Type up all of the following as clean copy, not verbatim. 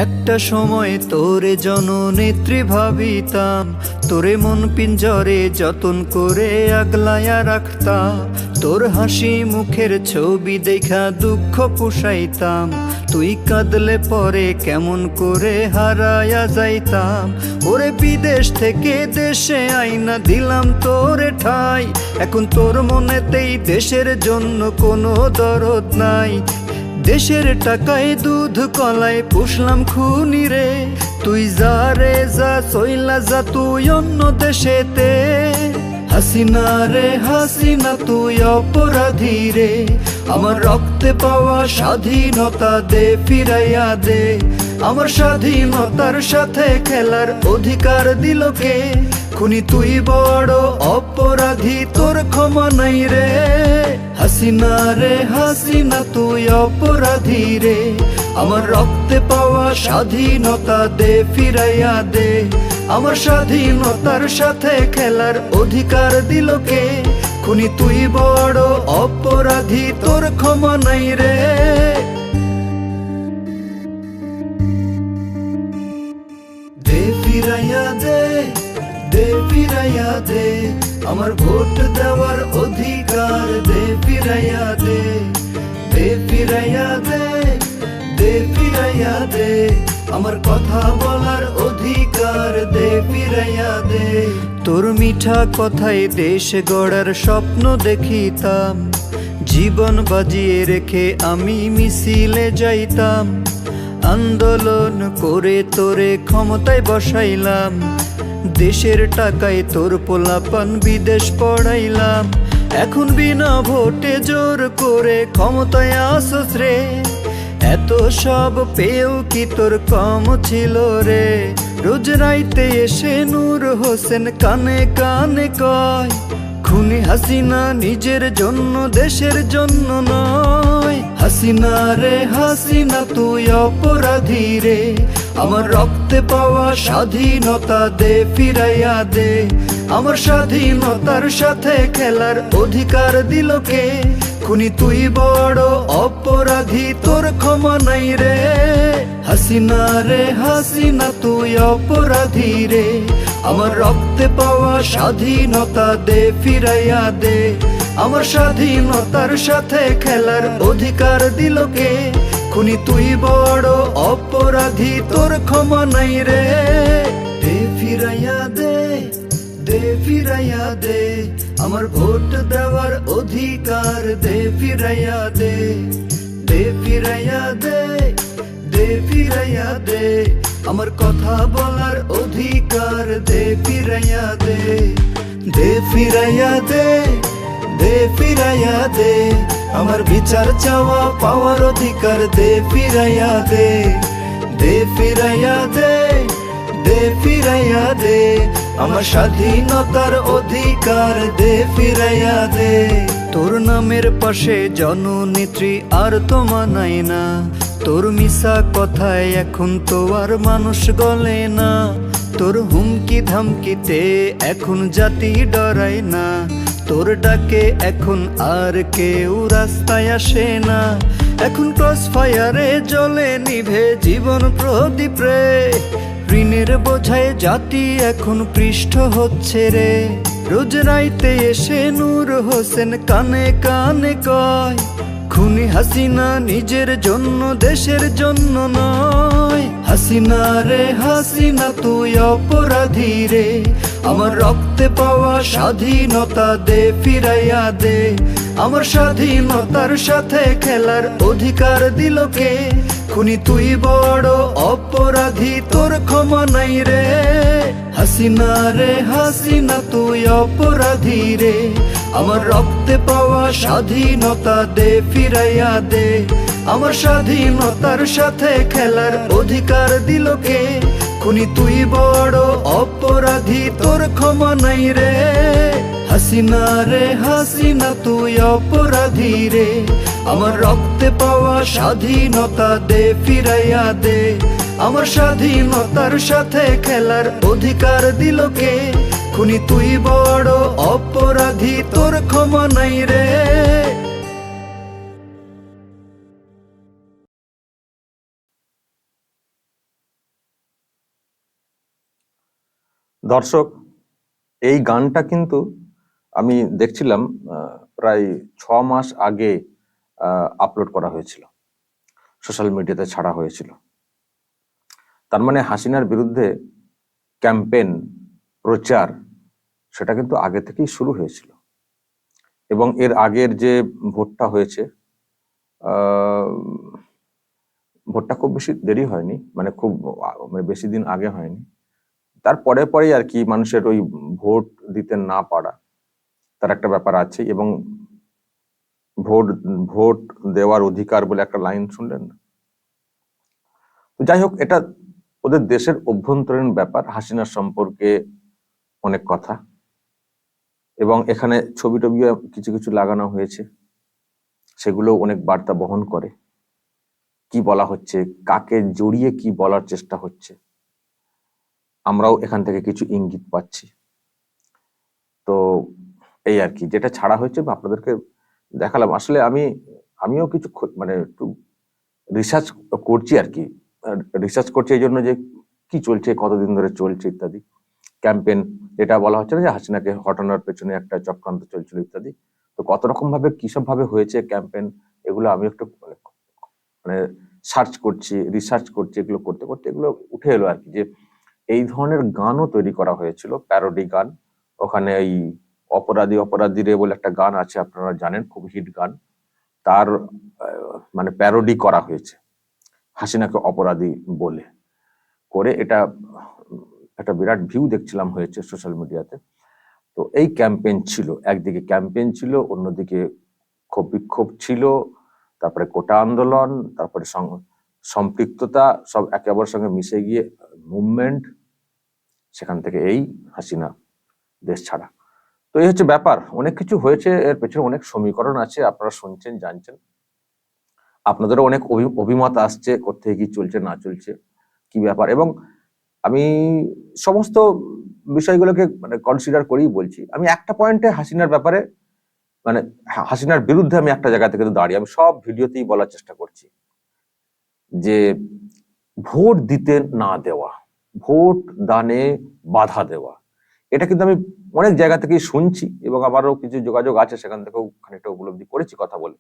একটা সময় তোরে জননেত্রী ভাবিতাম, তোরে মন পিঞ্জরে যতন করে আগলায়া রাখতাম। তোর হাসি মুখের ছবি দেখা দুঃখ পুষাইতাম, তুই কাঁদলে পরে কেমন করে হারায়া যাইতাম। ওরে বিদেশ থেকে দেশে আইনা দিলাম তোরে ঠাই, এখন তোর মনেতেই দেশের জন্য কোনো দরদ নাই। দেশের টাকায় দুধ কলায় পুষলাম খুনি রে, তুই যা রে যা চইলা যা তুই অন্য দেশেতে। হাসিনা রে হাসিনা তুই অপরাধী রে, আমার রক্তে পাওয়া স্বাধীনতা দে ফিরাইয়া দে। আমার স্বাধীনতার সাথে খেলার অধিকার দিল কে? খুনি তুই বড় অপরাধী, তোর ক্ষমা নাই রে। হাসিনা রে হাসিনা তুই অপরাধী রে, আমার রক্তে পাওয়া স্বাধীনতা দে ফিরাইয়া দে। আমার স্বাধীনতার সাথে খেলার অধিকার দিল কে? খুনি তুই বড় অপরাধী, তোর ক্ষমা নাই রে। দে ফিরাইয়া দে, দে ফিরাইয়া দে, আমার ভোট দেওয়ার অধিকার দে ফিরাইয়া দে। দে ফিরাইয়া দে, দে ফিরাইয়া দে, আমার কথা বলার অধিকার দে ফিরাইয়া দে। তোর মিঠা কথায় দেশ গড়ার স্বপ্ন দেখিতাম, জীবন বাজিয়ে রেখে আমি মিছিলে যাইতাম। আন্দোলন করে তোরে ক্ষমতায় বসাইলাম, দেশের টাকায় তোর পোলাপান বিদেশ পড়াইলাম। এখন বিনা ভোটে জোর করে ক্ষমতায় আসছ রে, এত সব পেয়েও কি তোর কম ছিল রে? রোজ রাইতে এসে নূর হোসেন কানে কানে কয়, খুনি হাসিনা নিজের জন্য দেশের জন্য নয়। হাসিনা রে হাসিনা তুই অপরাধী রে, আমার রক্তে পাওয়া স্বাধীনতা দে ফিরাইয়া দে। আমার স্বাধীনতার সাথে খেলার অধিকার দিল কে? খুনি তুই বড় অপরাধী, তোর ক্ষমা নাই রে। হাসিনা রে হাসিনা তুই অপরাধী রে, আমার রক্তে পাওয়া স্বাধীনতা দে ফিরাইয়া দে। আমার স্বাধীনতার সাথে খেলার অধিকার দিল কে? খুনি তুই বড় অপরাধী, তোর ক্ষমা নাই রে। দে ফিরাইয়া দে, দে ফিরাইয়া দে, আমার ভোট দেওয়ার অধিকার দে ফিরাইয়া দে। দে ফিরাইয়া দে, দে ফিরাইয়া দে, আমার কথা বলার অধিকার দে ফিরাইয়া দে। দে ফিরাইয়া দে, দে ফিরাইয়া দে, আমার বিচার চাওয়া পাওয়ার অধিকার দে ফিরাইয়া দে। দে ফিরাইয়া দে, দে ফিরাইয়া দে, আমার স্বাধীনতার অধিকার দে ফিরাইয়া দে। তোর নামের পাশে জননেত্রী আর তো মানায় না, তোর মিশা কথায় এখন তো আর মানুষ গলে না। তোর হুমকি ধামকিতে এখন জাতি ডরায় না, তোর ডাকে এখন আর কেউ রাস্তায় আসে না। এখন ক্রস ফায়ারে জ্বলে নিভে জীবন প্রদীপ রে, ঋণের বোঝায় জাতি এখন পৃষ্ঠ হচ্ছে রে। রোজ রাইতে এসে নূর হোসেন কানে কানে কয়, খুনি হাসিনা নিজের জন্য দেশের জন্য নয়। হাসিনা রে হাসিনা তুই অপরাধী রে, আমার রক্তে পাওয়া স্বাধীনতা দে ফিরাইয়া দে। আমার স্বাধীনতার সাথে খেলার অধিকার দিল কে? খুনি তুই বড় অপরাধী, তোর ক্ষমা নাই রে। হাসিনা রে হাসিনা তুই অপরাধী রে, আমার রক্তে পাওয়া স্বাধীনতা দে ফিরাইয়া দে। আমার স্বাধীনতার সাথে খেলার অধিকার দিল কে? খুনি তুই বড় অপরাধী, তোর ক্ষমা নাই রে। হাসিনা রে হাসিনা তুই অপরাধী রে, আমার রক্তে পাওয়া স্বাধীনতা দে ফিরাইয়া দে। আমার স্বাধীনতার সাথে খেলার অধিকার দিল কে? খুনি তুই বড় অপরাধী, তোর ক্ষমা নাই রে। দর্শক, এই গানটা কিন্তু আমি দেখছিলাম প্রায় 6 মাস আগে আপলোড করা হয়েছিল, সোশ্যাল মিডিয়াতে ছাড়া হয়েছিল। তার মানে হাসিনার বিরুদ্ধে ক্যাম্পেন, প্রচার, সেটা কিন্তু আগে থেকেই শুরু হয়েছিল। এবং এর আগের যে ভোটটা হয়েছে, ভোটটা খুব বেশি দেরি হয়নি, মানে খুব মানে বেশি দিন আগে হয়নি। তারপরে পরেই আর কি মানুষের ওই ভোট দিতে না পারা, তার একটা ব্যাপার আছে। এবং ভোট ভোট দেওয়ার অধিকার বলে একটা লাইন শুনলেন না? যাই হোক, এটা ওদের দেশের অভ্যন্তরীণ ব্যাপার। হাসিনার সম্পর্কে অনেক কথা, এবং এখানে ছবি টবি কিছু কিছু লাগানো হয়েছে, সেগুলো অনেক বার্তা বহন করে। কি বলা হচ্ছে, কাকে জড়িয়ে কি বলার চেষ্টা হচ্ছে, আমরাও এখান থেকে কিছু ইঙ্গিত পাচ্ছি। তো এই আর কি, যেটা ছাড়া হয়েছে আপনাদেরকে দেখালাম। আসলে আমিও কিছু মানে একটু রিসার্চ করছি আর কি। রিসার্চ করছি এই জন্য যে কি চলছে, কতদিন ধরে চলছে ইত্যাদি। ক্যাম্পেন, যেটা বলা হচ্ছে না যে হাসিনাকে হটানোর পেছনে একটা চক্রান্ত চলছিল ইত্যাদি। তো কত রকম ভাবে কিসব ভাবে হয়েছে ক্যাম্পেন, এগুলো আমি একটু মানে সার্চ করছি, রিসার্চ করছি। এগুলো করতে করতে এগুলো উঠে এলো আর কি, যে এই ধরনের গানও তৈরি করা হয়েছিল, প্যারোডি গান। ওখানে এই অপরাধী অপরাধী রে বলে একটা গান আছে, আপনারা জানেন, খুব হিট গান। তার মানে প্যারোডি করা হয়েছে হাসিনাকে অপরাধী বলে করে। এটা একটা বিরাট ভিউ দেখছিলাম হয়েছে সোশ্যাল মিডিয়াতে। তো এই ক্যাম্পেইন ছিল, একদিকে ক্যাম্পেইন ছিল, অন্যদিকে ক্ষোভ বিক্ষোভ ছিল, তারপরে কোটা আন্দোলন, তারপরে সম্পৃক্ততা, সব একেবারে সঙ্গে মিশে গিয়ে মুভমেন্ট, সেখান থেকে এই হাসিনা দেশ ছাড়া। তো এই হচ্ছে ব্যাপার, অনেক কিছু হয়েছে, এর পেছনে অনেক সমীকরণ আছে, আপনারা শুনছেন, জানছেন। আপনাদেরও অনেক অভিমত আসছে, কোথায় কি চলছে না চলছে, কি ব্যাপার। এবং আমি সমস্ত বিষয়গুলোকে মানে কনসিডার করেই বলছি। আমি একটা পয়েন্টে হাসিনার ব্যাপারে, মানে হাসিনার বিরুদ্ধে আমি একটা জায়গা থেকে দাঁড়িয়ে আমি সব ভিডিওতেই বলার চেষ্টা করছি যে ভোট দিতে না দেওয়া, ভোট দানে বাধা দেওয়া, এটা কিন্তু আমি অনেক জায়গা থেকেই শুনছি, এবং আমারও কিছু যোগাযোগ আছে, সেখান থেকেও খানিকটা উপলব্ধি করেছি কথা বলে।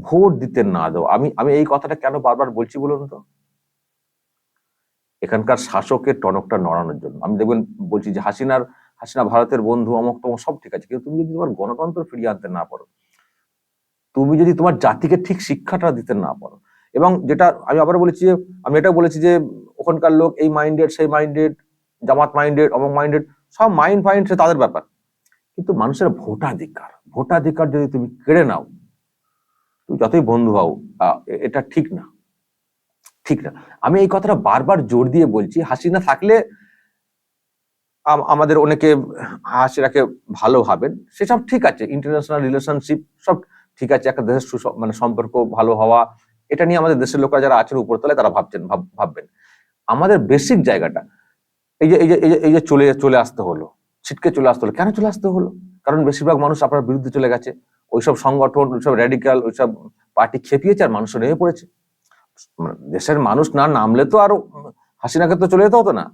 ভোট দিতে না দেওয়া, আমি এই কথাটা কেন বারবার বলছি বলুন তো? এখানকার শাসকের টনকটা নড়ানোর জন্য। আমি দেখবেন বলছি যে হাসিনা ভারতের বন্ধু, অমক তমক সব ঠিক আছে, কিন্তু তুমি যদি তোমার গণতন্ত্র ফিরিয়ে আনতে না পারো, তুমি যদি তোমার জাতিকে ঠিক শিক্ষাটা দিতে না পারো, এবং যেটা আমি আবার বলেছি যে, আমি এটাও বলেছি যে ওখানকার লোক এই মাইন্ডেড, সেই মাইন্ডেড, জামাত মাইন্ডেড, অমক মাইন্ডেড, সব মাইন্ড ফাইন্ড সে তাদের ব্যাপার, কিন্তু মানুষের ভোটাধিকার যদি তুমি কেড়ে নাও, তুমি যতই বন্ধু হও, এটা ঠিক না, ঠিক না। আমি এই কথাটা বারবার জোর দিয়ে বলছি। হাসিনা থাকলে আমাদের অনেকে হাসিনাকে ভালো ভাবেন, সেসব ঠিক আছে, ইন্টারন্যাশনাল রিলেশনশিপ সব ঠিক আছে, একটা দেশের মানে সম্পর্ক ভালো হওয়া, এটা নিয়ে আমাদের দেশের লোকরা যারা আছেন উপরতলায় তারা ভাববেন। আমাদের বেসিক জায়গাটা, এই যে চলে আসতে হলো, ছিটকে চলে আসতে হলো, কেন চলে আসতে হলো? কারণ বেশিরভাগ মানুষ আপনার বিরুদ্ধে চলে গেছে, ওইসব সংগঠন, ওইসব র্যাডিক্যাল, ওইসব পার্টি খেপিয়েছে, আর মানুষ নেমে পড়েছে। দেশের মানুষ না নামলে তো আরো হাসিনাকে তো চলে যেতে হতো না।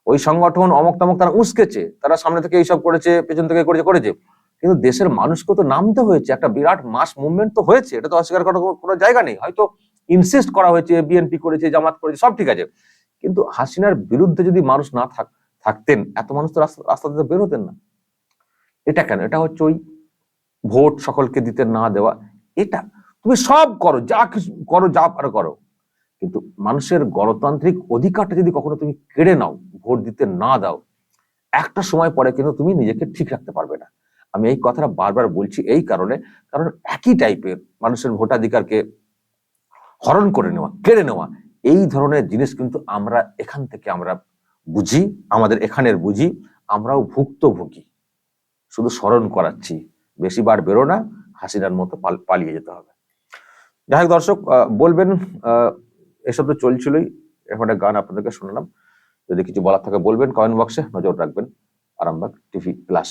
ওই সংগঠন অমক তমক তারা উস্কেছে, তারা সামনে থেকে এইসব করেছে, পেছন থেকে করেছে, কিন্তু দেশের মানুষকে তো নামতে হয়েছে, একটা বিরাট মাস মুভমেন্ট তো হয়েছে, এটা তো অস্বীকার করার কোনো জায়গা নেই। হয়তো ইনসিস্ট করা হয়েছে, বিএনপি করেছে, জামাত করেছে, সব ঠিক আছে, কিন্তু হাসিনার বিরুদ্ধে যদি মানুষ না থাকতেন, এত মানুষ তো রাস্তাতে বের হতেন না। এটা কেন? এটা হচ্ছে ওই ভোট সকলকে দিতে না দেওয়া। এটা তুমি সব করো, যা কিছু করো, যা পারো করো, কিন্তু মানুষের গণতান্ত্রিক অধিকারটা যদি কখনো তুমি কেড়ে নাও, ভোট দিতে না দাও, একটা সময় পরে কিন্তু তুমি নিজেকে ঠিক রাখতে পারবে না। আমি এই কথাটা বারবার বলছি এই কারণে, কারণ একই টাইপের মানুষের ভোটাধিকারকে হরণ করে নেওয়া, কেড়ে নেওয়া, এই ধরনের জিনিস কিন্তু আমরা এখান থেকে আমরা বুঝি, আমাদের এখানের বুঝি, আমরাও ভুক্তভোগী। শুধু স্মরণ করাচ্ছি, বেশি বার বেরো না, হাসিনার মতো পালিয়ে যেতে হবে। যাই হোক দর্শক, বলবেন, এসব তো চলছিলই, এখন একটা গান আপনাদেরকে শোনালাম। যদি কিছু বলার থাকে বলবেন, কমেন্ট বক্সে নজর রাখবেন। Arambagh TV plus.